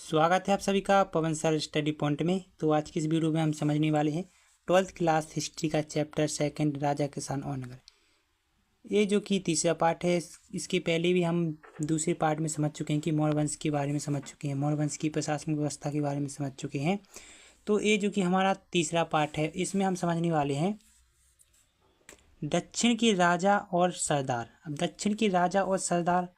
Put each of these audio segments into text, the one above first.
स्वागत है आप सभी का पवन सर स्टडी पॉइंट में। तो आज की इस वीडियो में हम समझने वाले हैं 12th क्लास हिस्ट्री का चैप्टर सेकंड राजा किसान और नगर। ये जो कि तीसरा पार्ट है। इसके पहले भी हम दूसरे पार्ट में समझ चुके हैं कि मौर्य वंश के बारे में समझ चुके हैं, मौर्य वंश की प्रशासनिक व्यवस्था के बारे में समझ चुके हैं। तो ये जो कि हमारा तीसरा पार्ट है, इसमें हम समझने वाले हैं दक्षिण के राजा और सरदार। अब दक्षिण के राजा और सरदार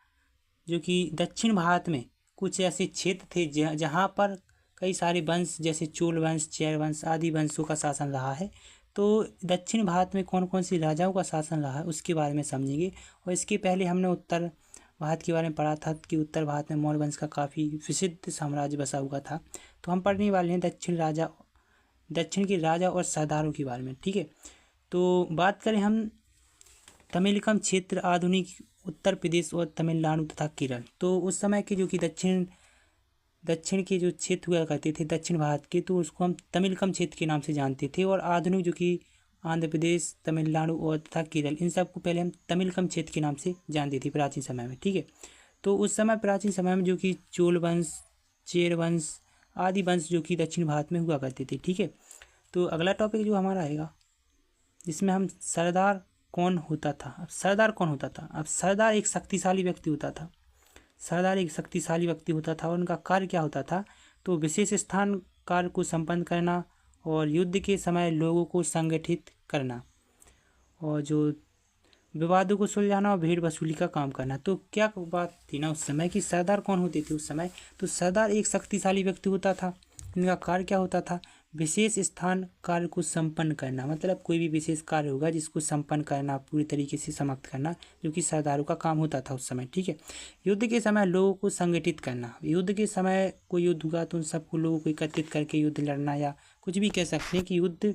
जो कि दक्षिण भारत में कुछ ऐसे क्षेत्र थे जहाँ पर कई सारे वंश जैसे चोल वंश, चेर वंश आदि वंशों का शासन रहा है। तो दक्षिण भारत में कौन कौन सी राजाओं का शासन रहा है उसके बारे में समझेंगे। और इसके पहले हमने उत्तर भारत के बारे में पढ़ा था कि उत्तर भारत में मौर्य वंश का काफ़ी प्रसिद्ध साम्राज्य बसा हुआ था। तो हम पढ़ने वाले हैं दक्षिण के राजा और सरदारों के बारे में। ठीक है, तो बात करें हम तमिलकम क्षेत्र, आधुनिक उत्तर प्रदेश और तमिलनाडु तथा केरल। तो उस समय के जो कि दक्षिण के जो क्षेत्र हुआ करते थे दक्षिण भारत के, तो उसको हम तमिलकम क्षेत्र के नाम से जानते थे। और आधुनिक जो कि आंध्र प्रदेश, तमिलनाडु और तथा केरल, इन सबको पहले हम तमिलकम क्षेत्र के नाम से जानते थे प्राचीन समय में। ठीक है, तो उस समय प्राचीन समय में जो कि चोल वंश, चेर वंश आदि वंश जो कि दक्षिण भारत में हुआ करते थे। ठीक है, तो अगला टॉपिक जो हमारा आएगा जिसमें हम सरदार कौन होता था। अब सरदार कौन होता था? अब सरदार एक शक्तिशाली व्यक्ति होता था। सरदार एक शक्तिशाली व्यक्ति होता था और उनका कार्य क्या होता था? तो विशेष स्थान कार्य को संपन्न करना और युद्ध के समय लोगों को संगठित करना और जो विवादों को सुलझाना और भीड़ वसूली का काम करना। तो क्या बात थी ना उस समय कि सरदार कौन होते थे उस समय? तो सरदार एक शक्तिशाली व्यक्ति होता था। इनका कार्य क्या होता था? विशेष स्थान कार्य को संपन्न करना, मतलब कोई भी विशेष कार्य होगा जिसको संपन्न करना, पूरी तरीके से समाप्त करना, जो कि सरदारों का काम होता था उस समय। ठीक है, युद्ध के समय लोगों को संगठित करना। युद्ध के समय कोई युद्ध हुआ तो उन सबको लोगों को एकत्रित करके युद्ध लड़ना, या कुछ भी कह सकते हैं कि युद्ध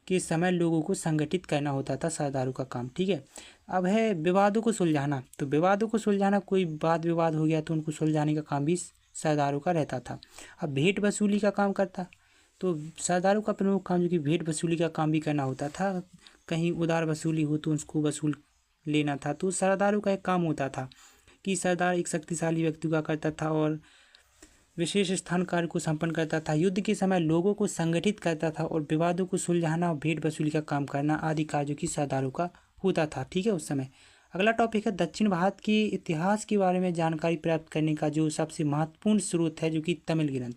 के समय लोगों को संगठित करना होता था सरदारों का काम। ठीक है, अब है विवादों को सुलझाना। तो विवादों को सुलझाना, कोई वाद विवाद हो गया तो उनको सुलझाने का काम भी सरदारों का रहता था। अब भेंट वसूली का काम करता, तो सरदारों का प्रमुख काम जो कि भेंट वसूली का काम भी करना होता था। कहीं उधार वसूली हो तो उसको वसूल लेना था। तो सरदारों का एक काम होता था कि सरदार एक शक्तिशाली व्यक्ति हुआ करता था और विशेष स्थान कार्य को संपन्न करता था, युद्ध के समय लोगों को संगठित करता था और विवादों को सुलझाना और भेंट वसूली का काम करना आदि कार्य की सरदारों का होता था। ठीक है, उस समय। अगला टॉपिक है दक्षिण भारत के इतिहास के बारे में जानकारी प्राप्त करने का जो सबसे महत्वपूर्ण स्रोत है, जो कि तमिल ग्रंथ।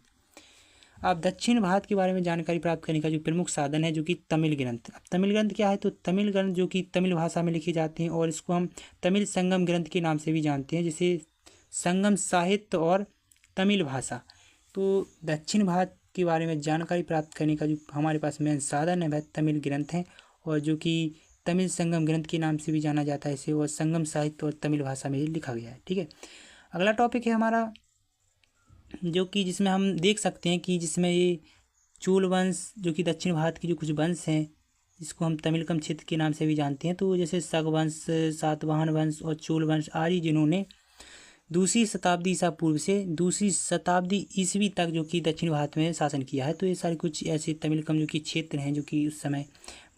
अब दक्षिण भारत के बारे में जानकारी प्राप्त करने का जो प्रमुख साधन है जो कि तमिल ग्रंथ। अब तमिल ग्रंथ क्या है? तो तमिल ग्रंथ जो कि तमिल भाषा में लिखे जाते हैं और इसको हम तमिल संगम ग्रंथ के नाम से भी जानते हैं, जैसे संगम साहित्य और तमिल भाषा। तो दक्षिण भारत के बारे में जानकारी प्राप्त करने का जो हमारे पास मेन साधन है वह तमिल ग्रंथ है, और जो कि तमिल संगम ग्रंथ के नाम से भी जाना जाता है इसे, और संगम साहित्य और तमिल भाषा में लिखा गया है। ठीक है, अगला टॉपिक है हमारा जो कि जिसमें हम देख सकते हैं कि जिसमें ये चोल वंश जो कि दक्षिण भारत के जो कुछ वंश हैं जिसको हम तमिलकम क्षेत्र के नाम से भी जानते हैं, तो जैसे शक वंश, सातवाहन वंश और चोल वंश आदि, जिन्होंने दूसरी शताब्दी ईसा पूर्व से दूसरी शताब्दी ईस्वी तक जो कि दक्षिण भारत में शासन किया है। तो ये सारे कुछ ऐसे तमिलकम जो कि क्षेत्र हैं जो कि उस समय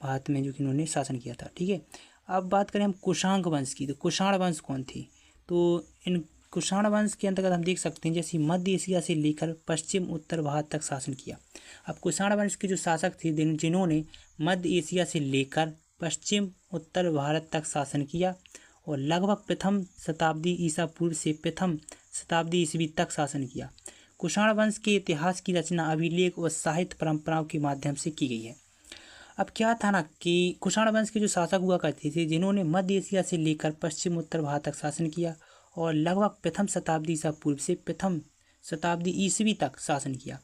भारत में जो कि इन्होंने शासन किया था। ठीक है, अब बात करें हम कुषाण वंश की। तो कुषाण वंश कौन थी? तो इन कुषाण वंश के अंतर्गत हम देख सकते हैं जैसे मध्य एशिया से लेकर पश्चिम उत्तर भारत तक शासन किया। अब कुषाण वंश के जो शासक थे जिन्होंने मध्य एशिया से लेकर पश्चिम उत्तर भारत तक शासन किया और लगभग प्रथम शताब्दी ईसा पूर्व से प्रथम शताब्दी ईस्वी तक शासन किया। कुषाण वंश के इतिहास की रचना अभिलेख और साहित्य परंपराओं के माध्यम से की गई है। अब क्या था ना कि कुषाण वंश के जो शासक हुआ करते थे जिन्होंने मध्य एशिया से लेकर पश्चिम उत्तर भारत तक शासन किया और लगभग प्रथम शताब्दी ईसा पूर्व से प्रथम शताब्दी ईस्वी तक शासन किया।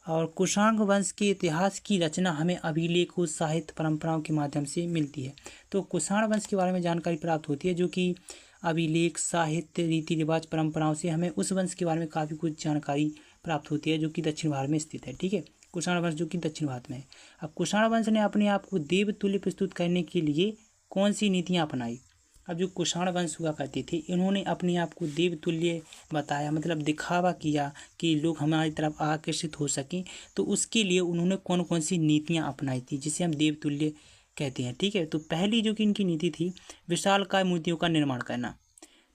और कुषाण वंश के इतिहास की रचना हमें अभिलेखों, साहित्य परंपराओं के माध्यम से मिलती है। तो कुषाण वंश के बारे में जानकारी प्राप्त होती है जो कि अभिलेख, साहित्य, रीति रिवाज, परंपराओं से हमें उस वंश के बारे में काफ़ी कुछ जानकारी प्राप्त होती है जो कि दक्षिण भारत में स्थित है। ठीक है, कुषाण वंश जो कि दक्षिण भारत में है। अब कुषाण वंश ने अपने आप को देवतुल्य प्रस्तुत करने के लिए कौन सी नीतियाँ अपनाई? अब जो कुषाण वंश हुआ करते थे इन्होंने अपने आप को देवतुल्य बताया, मतलब दिखावा किया कि लोग हमारी तरफ आकर्षित हो सकें। तो उसके लिए उन्होंने कौन कौन सी नीतियाँ अपनाई थी जिसे हम देवतुल्य कहते हैं। ठीक है, तो पहली जो कि इनकी नीति थी विशालकाय मूर्तियों का निर्माण करना।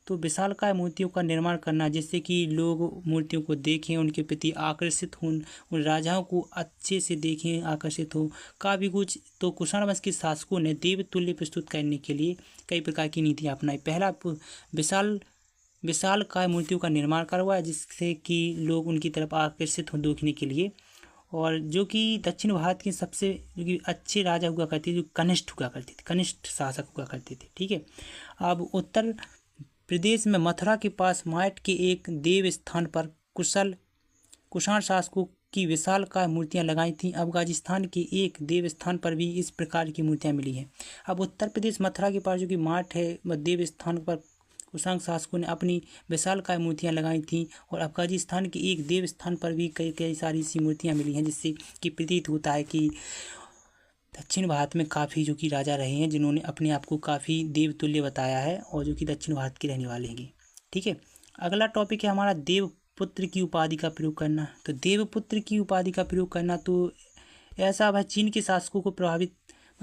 तो विशालकाय मूर्तियों का निर्माण करना, जिससे कि लोग मूर्तियों को देखें, उनके प्रति आकर्षित हों, उन राजाओं को अच्छे से देखें, आकर्षित हो, काफ़ी कुछ। तो कुषाण वंश के शासकों ने देवतुल्य प्रस्तुत करने के लिए कई प्रकार की नीतियाँ अपनाई। पहला, विशालकाय मूर्तियों का निर्माण करवाया, जिससे कि लोग उनकी तरफ आकर्षित हों देखने के लिए। और जो कि दक्षिण भारत के सबसे जो कि अच्छे राजा हुआ करते थे, जो कनिष्ठ हुआ करते थे, कनिष्ठ शासक हुआ करते थे। ठीक है। अब उत्तर प्रदेश में मथुरा के पास माइट के एक देव स्थान पर कुषाण शासकों की विशालकाय मूर्तियां लगाई थीं। अफगानिस्तान के एक देव स्थान पर भी इस प्रकार की मूर्तियां मिली हैं। अब उत्तर प्रदेश मथुरा के पास जो कि माट है, वह देव स्थान पर कुषाण शासकों ने अपनी विशालकाय मूर्तियां लगाई थीं। और अफगानिस्तान के एक देव स्थान पर भी कई सारी सी मूर्तियां मिली हैं, जिससे कि प्रतीत होता है कि दक्षिण भारत में काफ़ी जो कि राजा रहे हैं, जिन्होंने अपने आप को काफ़ी देवतुल्य बताया है और जो कि दक्षिण भारत के रहने वाले हैं। ठीक है। अगला टॉपिक है हमारा देवपुत्र की उपाधि का प्रयोग करना। तो देवपुत्र की उपाधि का प्रयोग करना, तो ऐसा वह चीन के शासकों को प्रभावित,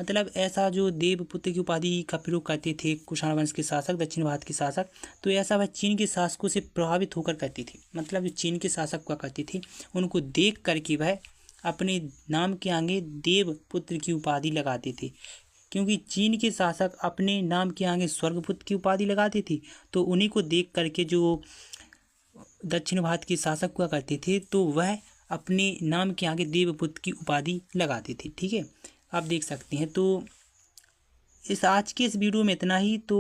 मतलब ऐसा जो देवपुत्र की उपाधि का प्रयोग करते थे कुषाण वंश के शासक, दक्षिण भारत के शासक, तो ऐसा वह चीन के शासकों से प्रभावित होकर करते थे। मतलब जो चीन के शासक हुआ करते थे, उनको देख करके वह अपने नाम के आगे देवपुत्र की उपाधि लगाते थे। क्योंकि चीन के शासक अपने नाम के आगे स्वर्गपुत्र की उपाधि लगाते थे, तो उन्हीं को देख करके जो दक्षिण भारत के शासक हुआ करते थे, तो वह अपने नाम के आगे देवपुत्र की उपाधि लगाते थे। ठीक है, आप देख सकते हैं। तो आज के इस वीडियो में इतना ही। तो